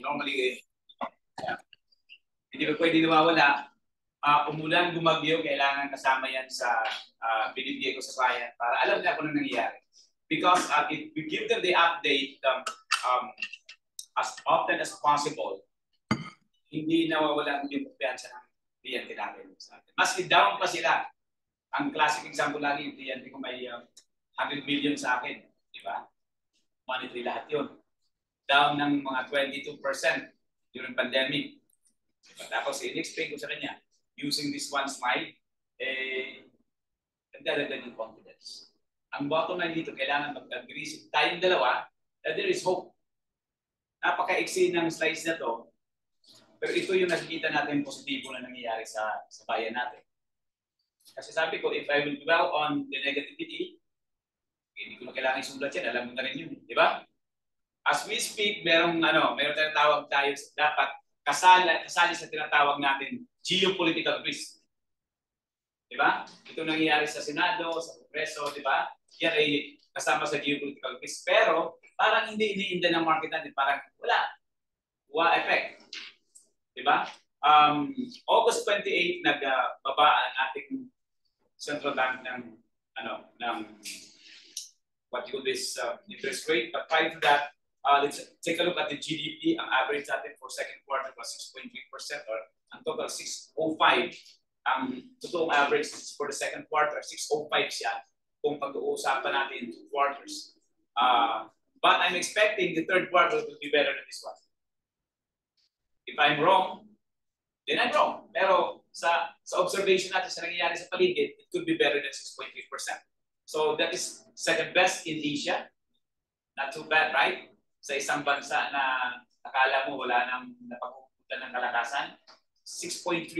normally, hindi ko pwede nawawala. Umulan, gumagyo, kailangan kasama yan sa binibigay ko sa client para alam nila kung ano nangyayari. Because if we give them the update as often as possible, hindi nawawala yung kumpiyansa ng kliyente natin. Maski down pa sila. Ang classic example lagi, yung kliyente ko may 100 million sa akin. Di ba? Monetary lahat yun. Down ng mga 22% during pandemic. Diba? Tapos, in-explain ko sa kanya, using this one slide, nagdadagdag yung confidence. Ang bottom line dito, kailangan mag-agree tayong dalawa that there is hope. Napaka-iksi ng slides na to, pero ito yung nakikita natin positibo na nangyayari sa bayan natin. Kasi sabi ko, if I will dwell on the negativity, hindi ko na kailangan isulat yan, alam mo na rin yun, di ba? As we speak, meron tinatawag tayo, dapat kasali sa tinatawag natin geopolitical risk. Di ba? Ito nangyayari sa Senado, sa Kongreso, di ba? Yan ay kasama sa geopolitical risk. Pero parang hindi iniinda ng market natin. Parang wala. Wa effect. Di ba? August 28, nagbaba ang ating central bank ng what you call this interest rate. But prior to that, let's take a look at the GDP. Ang average natin for second quarter was 6.3% or ang total 6.05. Ang totoong average for the second quarter, 6.05 siya kung pag-uusapan natin 2 quarters. But I'm expecting the third quarter will be better than this one. If I'm wrong, then I'm wrong. Pero sa observation natin sa nangyayari sa paligid, it could be better than 6.3%. So that is second best in Asia. Not too bad, right? Sa isang bansa na akala mo wala nang napag-uputan ng kalakasan, 6.3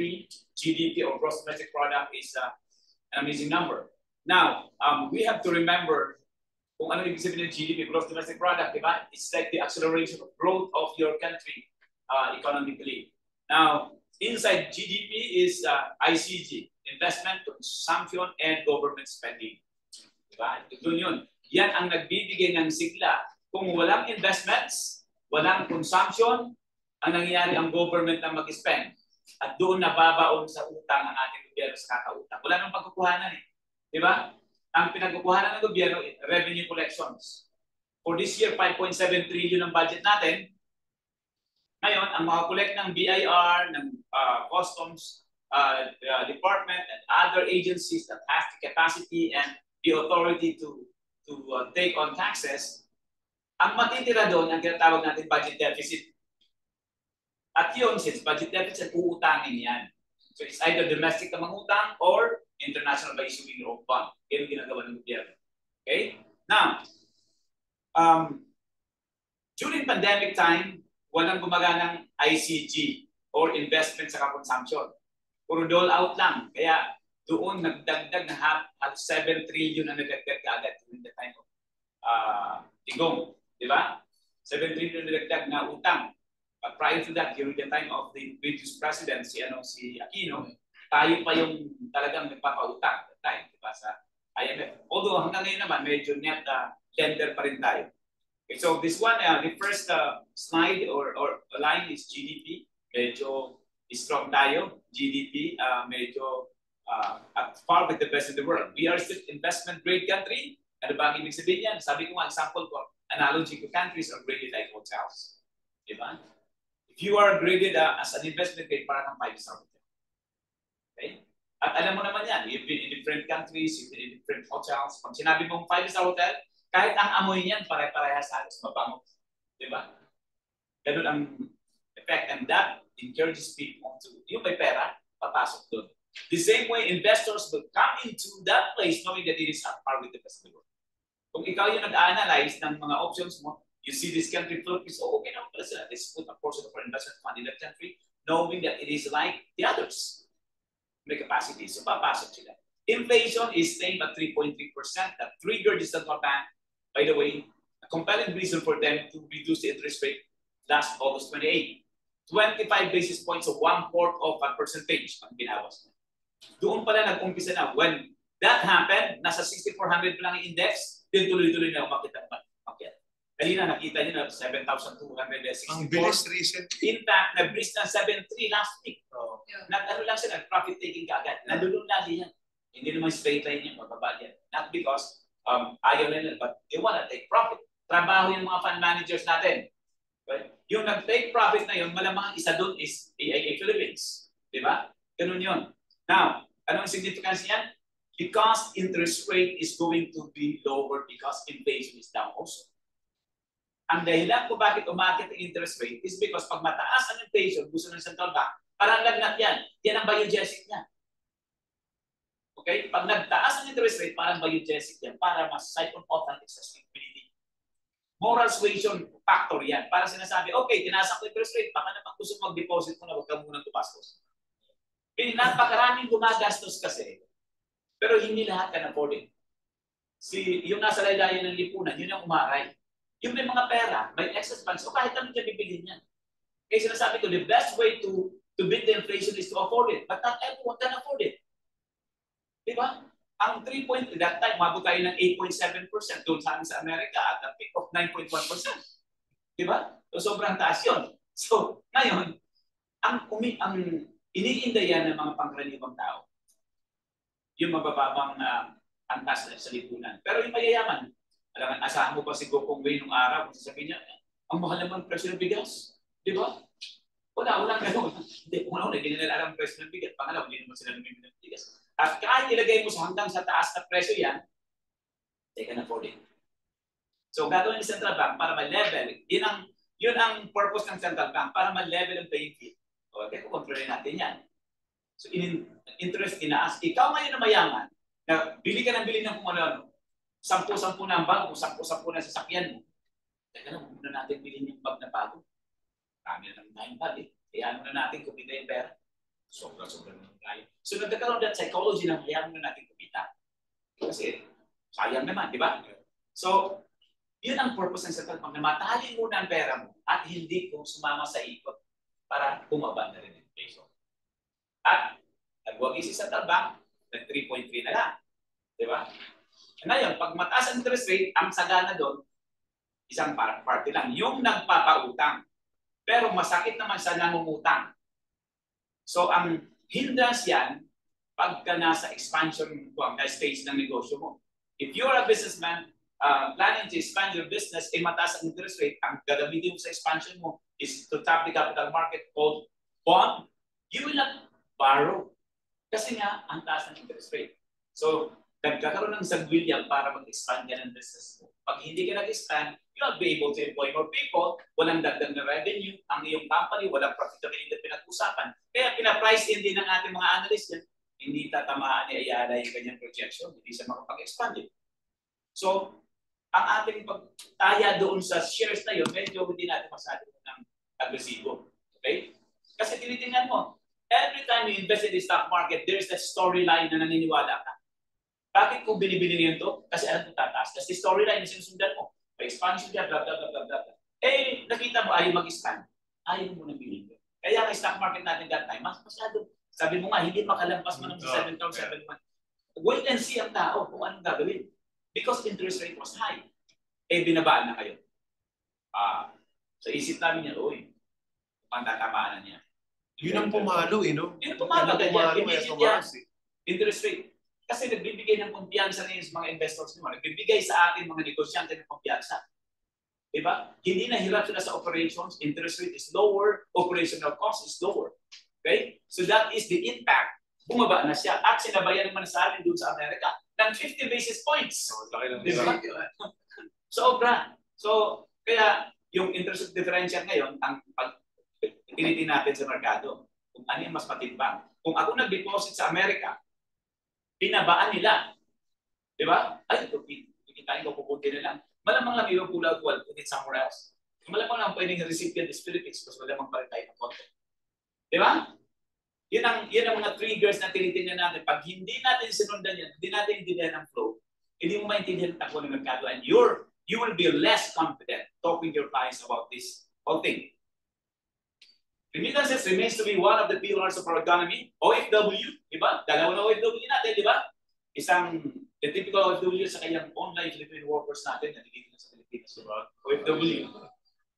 GDP or gross domestic product is an amazing number. Now, we have to remember kung ano ibig sabihin ng GDP, gross domestic product, di ba? It's like the acceleration of growth of your country economically. Now, inside GDP is ICG, investment, consumption, and government spending. Di ba? Doon yun. Yan ang nagbibigay ng sigla. Kung walang investments, walang consumption, ang nangyayari ang government na mag-spend. At doon nababaon sa utang ang ating gobyerno sa kakautang. Wala nang pagkukuhanan eh. Di ba? Ang pinagkukuhanan ng gobyerno, revenue collections. For this year, 5.7 trillion ang budget natin. Ngayon, ang makakolekt ng BIR, ng Customs Department, and other agencies that have the capacity and the authority to take on taxes, ang matitira doon, ang tinatawag natin budget deficit. At yun, since budget deficit, uutangin yan. So it's either domestic na mangutang or international by issuing your own bond. Yan ang ginagawa ng gobyerno. Okay? Now, during pandemic time, walang gumaganang ICG or investment sa consumption. Puro dole out lang. Kaya doon nagdagdag na halos 7 trillion na nagdagdag kaagad during the time of Tigong. Di ba? 7 trillion na nagdagdag na utang. But prior to that, during the time of the previous president, si Aquino, tayo pa yung talagang nagpapautang that time, di ba, sa IMF. Although hanggang ngayon naman, medyo net lender pa rin tayo. Okay, so this one, the first slide or line is GDP. Medyo strong tayo. GDP, medyo at par with the best in the world. We are still investment grade country. Ano ba ang ibig sabihin yan? Sabi ko nga, example ko, analogy to countries are graded like hotels. Di ba? If you are graded as an investment grade, parang 5-star hotel. Okay? At alam mo naman yan, you've been in different countries, you've been in different hotels. Pag sinabi mong 5-star hotel, kahit ang amoy niyan, pare-parehas halos mabango. Di ba? Ganun ang effect. And that encourages people to, yung may pera, papasok doon. The same way, investors will come into that place knowing that it is at par with the best in the world. Kung ikaw yung nag-analyze ng mga options mo, you see this country Philippines, oh, okay now, let's put a portion of our investment fund in that country, knowing that it is like the others. May capacity. So, papasok sila. Inflation is staying at 3.3%. That triggered the central bank, by the way, a compelling reason for them to reduce the interest rate last August 28. 25 basis points of 1/4 of a percentage ang binawas. Doon pala nag-umpisa na. When that happened, nasa 6,400 pa lang yung index, din tuloy-tuloy na umakit ang market. Kanina nakita niyo na 7,260. Ang bilis recent. In fact, nag-breach ng 7.3 last week. Nag-ano lang sila, profit taking kaagad. Nandulong lagi yan. Hindi naman straight line yan, mababa yan. Not because ayaw nila, but they want to take profit. Trabaho yung mga fund managers natin. Right? Yung nag-take profit na yun, malamang isa doon is AIA Philippines. Di ba? Ganun yun. Now, anong significance yan? Because interest rate is going to be lower because inflation is down also. Ang dahilan kung bakit umakit ang interest rate is because pag mataas ang inflation, gusto ng central bank, parang lagnat yan. Yan ang biogesic niya. Okay? Pag nagtaas ang interest rate, parang biogesic yan para mas-siphon off ang excess liquidity. Moral suasion factor yan. Para sinasabi, okay, tinaas ang interest rate, baka naman gusto mag-deposit mo na huwag ka munang tumastos. Napakaraming gumagastos kasi, pero hindi lahat can afford it. Yung nasa laylayan ng lipunan, yun ang umaray. Yung may mga pera, may excess funds, o kahit anong siya bibilhin niya. Kaya sinasabi ko, the best way to beat the inflation is to afford it. But not everyone can afford it. Diba? Ang 3.3, that time, mabot tayo ng 8.7% doon sa amin sa Amerika at a peak of 9.1%. Diba? So, sobrang taas yun. So, ngayon, ang iniindayan ng mga pangkaraniwang tao, yung mabababang antas sa lipunan. Pero yung mayayaman, alam, asahan mo pa si Gokong Wei nung araw, kung sasabihin niya, ang mahal naman presyo ng bigas. Di ba? Walang gano'n. Hindi, una, hindi nila alam presyo ng bigas. Pangalaw, hindi naman sila namimili ng bigas. At kahit ilagay mo sa hanggang sa taas na presyo yan, they can afford it. So, gagawin ng Central Bank para ma-level, yun ang purpose ng Central Bank, para ma-level ang playing field. Okay, kukontrolin natin yan. So, interest tinaas. Ikaw ngayon na mayaman, na bili ka ng bili ng kung ano, 10 na ang bago, 10 na sasakyan mo. Teka lang, muna natin bilhin yung bag na bago. Kami na ng tayong bag eh. Kaya ano na natin kumita yung pera. Sobra-sobra naman tayo. So nagkakaroon ng psychology na kaya na natin kumita. Kasi sayang naman, di ba? So, yun ang purpose ng Central Bank, na matali muna ang pera mo at hindi kung sumama sa ikot para bumaba na rin yung inflation. At nagwagi si Central Bank, nag 3.3 na lang. Di ba? Ngayon, pag mataas ang interest rate, ang sagana doon, isang party lang, yung nagpapautang. Pero masakit naman sa nangungutang. So, ang hindrance yan, pagka nasa expansion stage ng negosyo mo. If you're a businessman planning to expand your business, mataas ang interest rate, ang gagamitin mo sa expansion mo is to tap the capital market called bond, you will not borrow. Kasi nga, ang taas ng interest rate. So, nagkakaroon ng sagwilyan para mag-expand yan ng business mo. Pag hindi ka nag-expand, you'll be able to employ more people, walang dagdag na revenue, ang iyong company, walang profitability na pinag-usapan. Kaya pina-price in din ng ating mga analysts yan, hindi tatamaan ni Ayala yung kanyang projection, hindi siya makapag-expand. So, ang ating pagtaya doon sa shares na yun, medyo hindi natin masyado ng agresibo. Okay? Kasi tinitingnan mo, every time you invest in the stock market, there's that storyline na naniniwala ka. Bakit kung binibili niyo ito? Kasi alam ko tataas. Kasi storyline na sinusundan mo. May expansion niya, blah, blah, blah, blah, blah. Eh, nakita mo, ayaw mag-expand. Ayaw mo nang bilhin. Kaya ang stock market natin that time, masyado. Sabi mo nga, hindi makalampas mo ng 7,000 months. Wait and see ang tao kung anong gagawin. Because interest rate was high. Eh, binabaan na kayo. So isip namin niya, uy, pantatamaan na niya. Yun ang pumalo eh, no? Yun ang pumalo. Interest rate. Kasi nagbibigay ng kumpiyansa na yung mga investors nyo. Nagbibigay sa ating mga negosyante ng kumpiyansa. Diba? Hindi na hirap sila sa operations. Interest rate is lower. Operational cost is lower. Okay? So that is the impact. Bumaba na siya. At sinabayan naman sa atin doon sa Amerika ng 50 basis points. Diba? Sobra. So, kaya yung interest differential ngayon, ang tinitin natin sa merkado, kung ano yung mas matimbang. Kung ako nag-deposit sa Amerika, pinabaan nila. Di ba? Ay, ito, pikitain ko, pupunti na lang. Malamang lang yung pull out wall, put it somewhere else. Malamang lang pwedeng recipient is Philippines, kasi malamang pa rin tayo ng content. Di ba? Yan ang mga triggers na tinitingnan natin. Pag hindi natin sinundan yan, hindi natin intindihan ang flow, hindi mo maintindihan ang takbo ng merkado, and you will be less confident talking to your clients about this whole thing. Remittances remains to be one of the pillars of our economy. OFW, di ba? Dalawa na OFW natin, di ba? Isang The typical OFW sa kanyang online Filipino workers natin na dito na sa Pilipinas. Diba? OFW.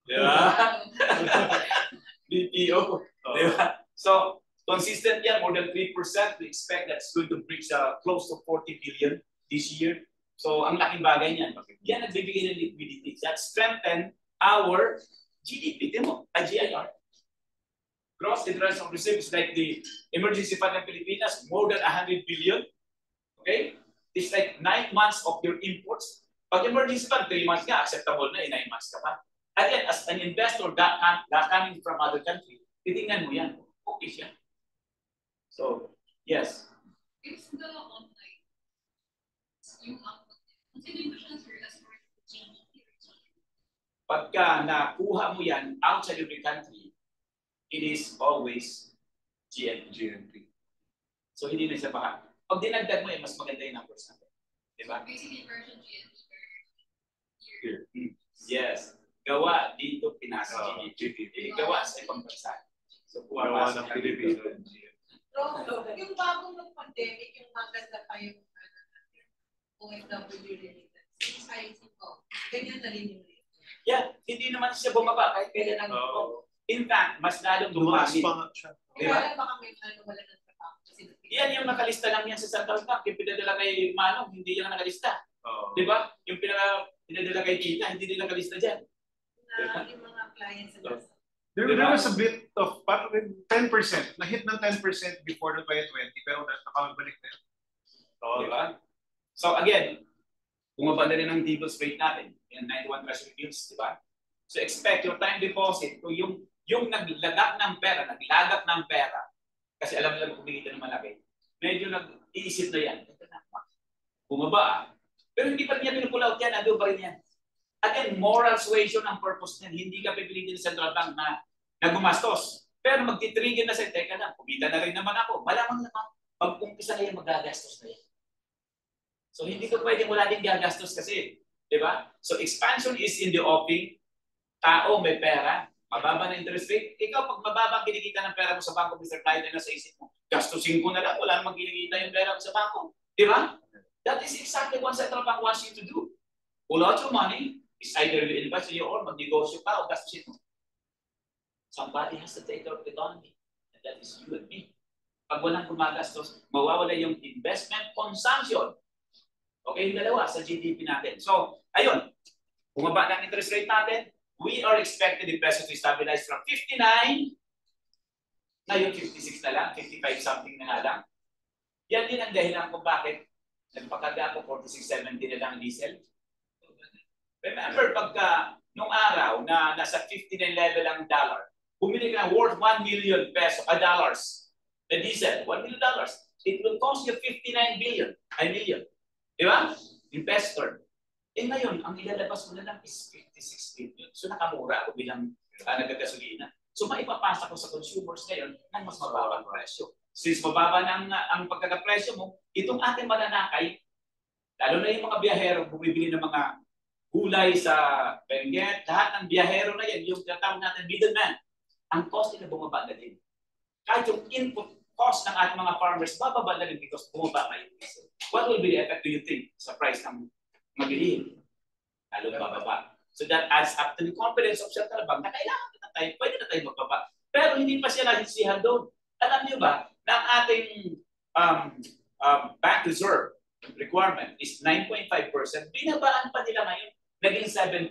Diba? BPO. Diba? So, consistent yan, more than 3%. We expect that's going to reach close to 40 billion this year. So, ang laking bagay niyan. Yan nagbibigay ng liquidity. That strengthen our GDP. Tingnan mo, GIR. Gross international receipts like the emergency fund ng Pilipinas, more than 100 billion. Okay? It's like 9 months of your imports. Pag emergency fund, 3 months nga, acceptable na, 9 months ka pa. Again, as an investor that coming from other country, titingnan mo yan. Okay siya. So, yes. It's the online. Yung considering mo siya as part of GDP. Pagka nakuha mo yan outside of the country, it is always GNP. So, hindi na siya baka. Pag dinagdag mo yan, mas maganda yung numbers natin. Diba? Basically, version GNP per year. Yes. Gawa dito, Pinas, GDP. Gawa sa ibang bansa. So, Gawa ng Pilipino. Yung bagong ng pandemic, yung maganda pa yung OFW related. IC ko. Ganyan na rin yung rate. Yeah, hindi naman siya bumaba kahit kailan ang in fact, mas lalong dumami. Kaya baka may wala ng trabaho. Yan yung nakalista lang yan sa Central Bank. Yung pinadala kay Manong, hindi yan nakalista. Di ba? Yung pinadala kay Tita, hindi din nakalista dyan. Na yung mga clients na There was a bit of 10%. Na-hit ng 10% before the 2020 pero nakabalik na yun. Diba? So again, bumaba na rin ang T-bills rate natin. Yung 91 treasury bills, di ba? So expect your time deposit kung yung naglagak ng pera, kasi alam nila kumikita ng malaki, medyo nag-iisip na yan. Bumaba. Pero hindi pa niya pinupull out yan, ando pa rin yan. Again, moral suasion ang purpose niyan. Hindi ka pipilitin ng Central Bank na gumastos. Pero magtitrigger na sa teka na, kumita na rin naman ako. Malamang naman, mag-umpisa na yan, magagastos na yan. So hindi ko pwedeng wala din gagastos kasi. Di ba? So expansion is in the offing. Tao may pera, mababa na interest rate. Ikaw, pag mababa kinikita ng pera mo sa bangko, Mr. Clyde, na sa isip mo, gastusin ko na lang, wala namang kinikita yung pera mo sa bangko. Di ba? That is exactly what Central Bank wants you to do. Pull out your money, is either you invest in your own, mag-negosyo ka, o gastusin mo. Somebody has to take care of the economy. And that is you and me. Pag walang gumagastos, mawawala yung investment consumption. Okay, yung dalawa sa GDP natin. So, ayun, bumaba na ang interest rate natin. We are expecting the peso to stabilize from 59, ngayon 56 na lang, 55 something na nga lang. Yan din ang dahilan kung bakit nagpakagapo 46.70 na lang diesel. Remember, pagka nung araw na nasa 59 level ang dollar, bumili ka worth 1 million peso, dollars, the diesel, $1 million. It will cost you 59 million. Di ba? In peso term. Eh ngayon, ang ilalabas mo na lang is 56 billion. So nakamura ako bilang nagagasolina. So maipapasa ko sa consumers ngayon ng mas mababang presyo. Since mababa na ang pagkakapresyo mo, itong ating mananakay, lalo na yung mga biyahero, bumibili ng mga gulay sa Benguet, lahat ng biyahero na yan, yung tinatawag natin middleman, ang cost nila bumaba na din. Kahit yung input cost ng ating mga farmers, bababa na rin because bumaba na yung diesel. What will be the effect, do you think, sa price ng mabilihin? Lalo bababa. So that adds up to the confidence of Central Bank na kailangan na tayo, pwede na tayo magbaba. Pero hindi pa siya nasisihan doon. Alam niyo ba, na ang ating bank reserve requirement is 9.5%, binabaan pa nila ngayon, naging 7%.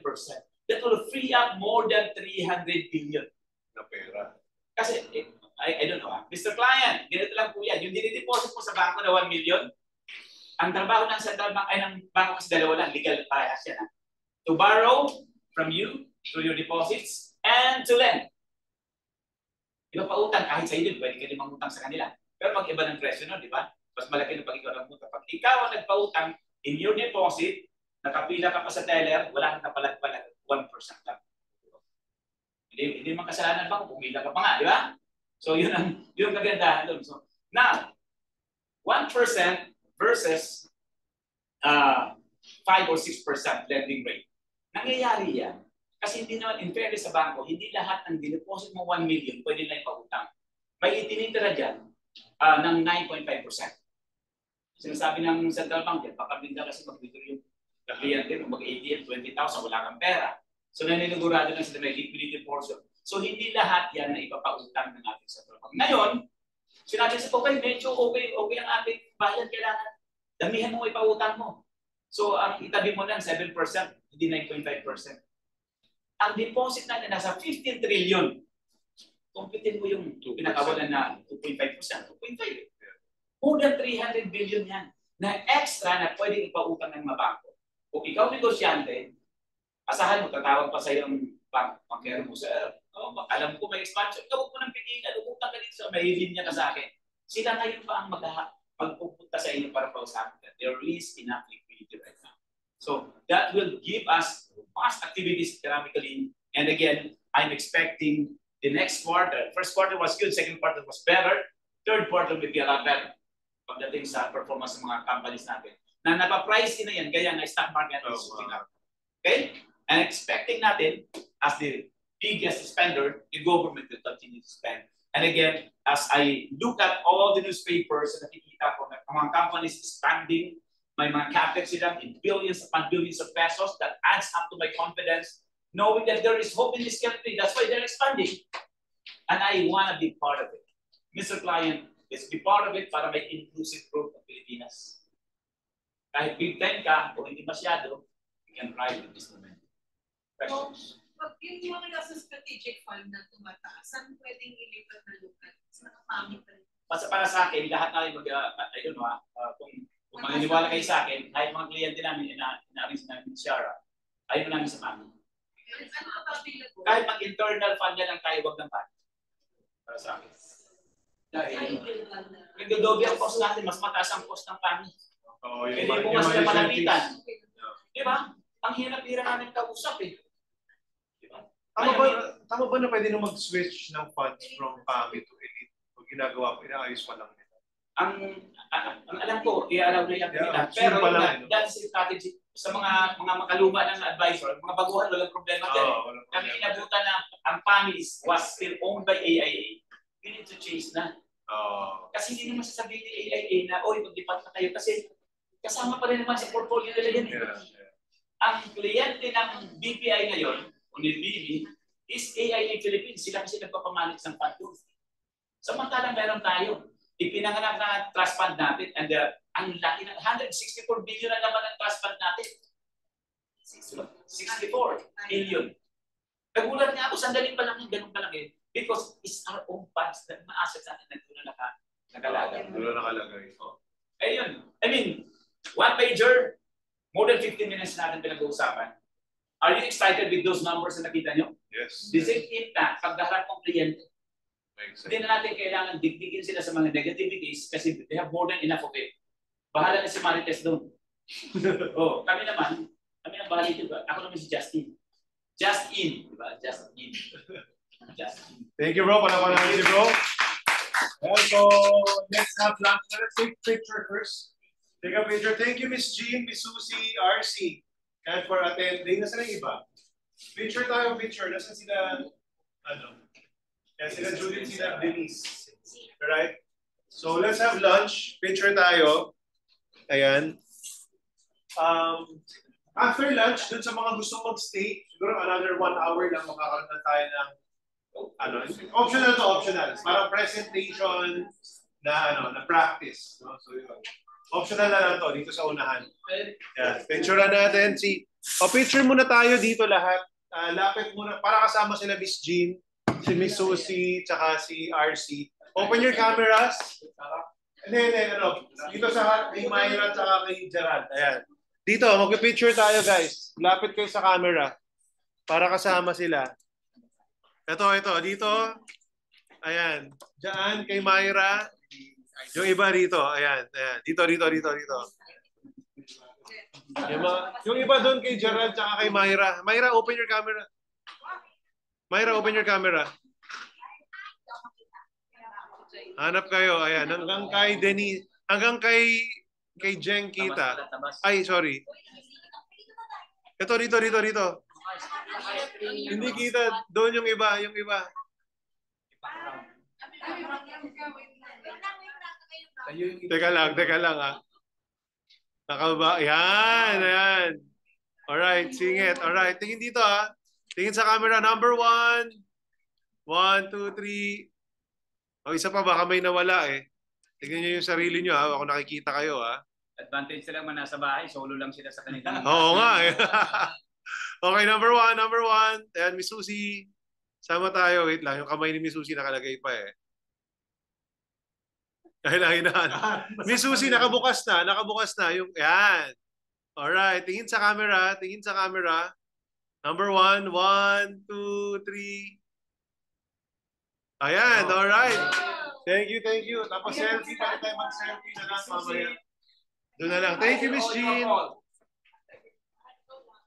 That will free up more than 300 billion na pera. Kasi, I don't know, Mr. Client, ganito lang po yan. Yung dinideposit mo sa bangko na 1 million, ang trabaho ng Central Bank ay ng bangko kasi dalawa lang, legal parehas yan. To borrow from you through your deposits and to lend. Di ba pautang, kahit sa iyo, pwede ka din mangutang sa kanila. Pero mag-iba ng presyo nun, di ba? Mas malaki ng pag ikaw ng utang. Pag ikaw ang nagpautang in your deposit, nakapila ka pa sa teller, wala kang kapalag-palag, 1% lang. Hindi man kasalanan pa kung pumila ka pa nga, di ba? So yun ang kagandahan doon. So now, 1% versus 5 or 6% lending rate. Nangyayari yan. Kasi hindi naman, in fairness sa bangko, hindi lahat ng dineposit mo 1 million pwede na ipautang. May itinitira dyan ng 9.5%. Sinasabi ng central bank, baka minda kasi mag-withdraw yung kliyente mo, mag-ATM, 20,000, wala kang pera. So naninigurado lang sila may liquidity portion. So hindi lahat yan na ipapautang ng ating central bank. Ngayon, sinabi sa okay, medyo okay ang ating bayan, kailangan damihan mo ipautang mo. So ang itabi mo lang 7%, hindi 9.5%. Ang deposit natin nasa 15 trillion. Kumpitin mo yung pinakawalan na 2.5%, 2.5%. More than 300 billion yan na extra na pwedeng ipautang ng mga bangko. Kung ikaw negosyante, asahan mo, tatawag pa sa yung bankero mo, sir, alam ko may expansion, huwag mo nang pigilan, umutang ka dito, may linya ka sa akin. Sila ngayon pa ang magpupunta sa inyo para pausapin ka. There is enough liquidity right now. So that will give us fast activities economically. And again, I'm expecting the next quarter. First quarter was good, second quarter was better, third quarter will be a lot better pagdating sa performance ng mga companies natin. Na napaprice in na yan, kaya na stock market is shooting up. Okay? And expecting natin, as the biggest spender, the government will continue to spend. And again, as I look at all the newspapers, nakikita ko na mga companies expanding, may mga capex sila in billions upon billions of pesos, that adds up to my confidence, knowing that there is hope in this country. That's why they're expanding. And I want to be part of it. Mr. Client, let's be part of it para may inclusive growth ng Pilipinas. Kahit big time ka, o hindi masyado, you can ride with this moment. Questions? Pag yung mga nasa strategic fund na tumataas, saan pwedeng ilipat na lugar? Sa nakapamit pa rin. Para sa akin, lahat namin I don't know, kung maniniwala kayo sa akin, kahit mga kliyente namin, ina-arrange namin si Shara, ayaw namin sa family. Ano pa available? Kahit mag-internal fund na lang tayo, wag ng fund. Para sa akin. Dahil, nagdodoble ang cost natin, mas mataas ang cost ng family. Hindi mo mas na malapitan. Di ba? Ang hirap-hirap namin kausap eh. Di ba? Tama ba na pwede na mag-switch ng funds from PAMI to elite? O ginagawa ko, inaayos pa lang nila? Ang alam ko, i-allow na yan nila. Pero dahil sa strategy, sa mga makaluma ng advisor, mga baguhan, walang problema dyan. Kami inabutan na ang families was still owned by AIA. We need to change na. Kasi hindi naman sasabihin ni AIA na, oy, mag-depart na kayo. Kasi kasama pa rin naman sa portfolio nila yan. Ang kliyente ng BPI ngayon, o ni BB, is AIA Philippines. Sila kasi nagpapamanage ng fund doon. Samantalang meron tayo. Ipinanganak na trust fund natin and ang laki ng 164 billion na naman ang trust fund natin. 64 billion. Nagulat nga ako, sandali pa lang yung ganun pa lang eh. Because it's our own funds na mga assets natin na doon nakalagay. Doon nakalagay. Ayun. I mean, one pager, more than 15 minutes natin pinag-uusapan. Are you excited with those numbers na nakita nyo? Yes. The same thing na, pagdaharap ng kliyente. Hindi na natin kailangan digdigin sila sa mga negativities kasi they have more than enough of it. Bahala na si Marites doon. Kami naman bahala dito. Ako naman si Justin. Justin, di ba? Justin. Thank you, bro. Panapan namin si bro. Well, so, let's have lunch. Let's take a picture first. Take a picture. Thank you, Miss Jean, Miss Susie, RC, and for attending. Nasaan ang iba? Picture tayo, picture. Nasaan sila, Yan, sila Judith, sila Denise. Alright? So, let's have lunch. Picture tayo. Ayan. After lunch, dun sa mga gusto mag-stay, siguro another 1 hour lang makakaroon na tayo ng optional to optional. Parang presentation na practice. No? So, yun. Optional na lang to dito sa unahan. Yeah. Picture natin picture muna tayo dito lahat. Lapit muna para kasama sila Miss Jean, si Miss Susie, tsaka si RC. Open your cameras. Hindi, dito sa kay Myra tsaka kay Gerald. Ayan. Dito, mag-picture tayo guys. Lapit kayo sa camera para kasama sila. Ito, dito. Ayan. Diyan kay Myra. Yung iba rito. Ayan. Dito. Yung iba doon kay Gerald tsaka kay Myra. Myra, open your camera. Myra, open your camera. Hanap kayo. Ayan. Hanggang kay Denise. Hanggang kay Jen kita. Ay, sorry. Ito, rito. Hindi kita. Doon yung iba. Teka lang ha. Nakababa. Yan, yan. Alright, singit. Alright, tingin dito ha. Tingin sa camera. Number 1. 1, 2, 3. O, isa pa, baka may nawala eh. Tingnan nyo yung sarili nyo ha. Ako nakikita kayo ha. Advantage sila man nasa bahay, solo lang sila sa kanilang. Oo nga eh. Okay, number 1. Ayan, Miss Susie. Sama tayo. Wait lang, yung kamay ni Miss Susie nakalagay pa eh. Hinahinaan. Miss Susie, nakabukas na. Yung, yan. Alright, tingin sa camera. Number 1. 1, 2, 3. Ayan, alright. Thank you. Tapos selfie, pala tayo mag-selfie na lang mamaya. Doon na lang. Thank you, Miss Jean.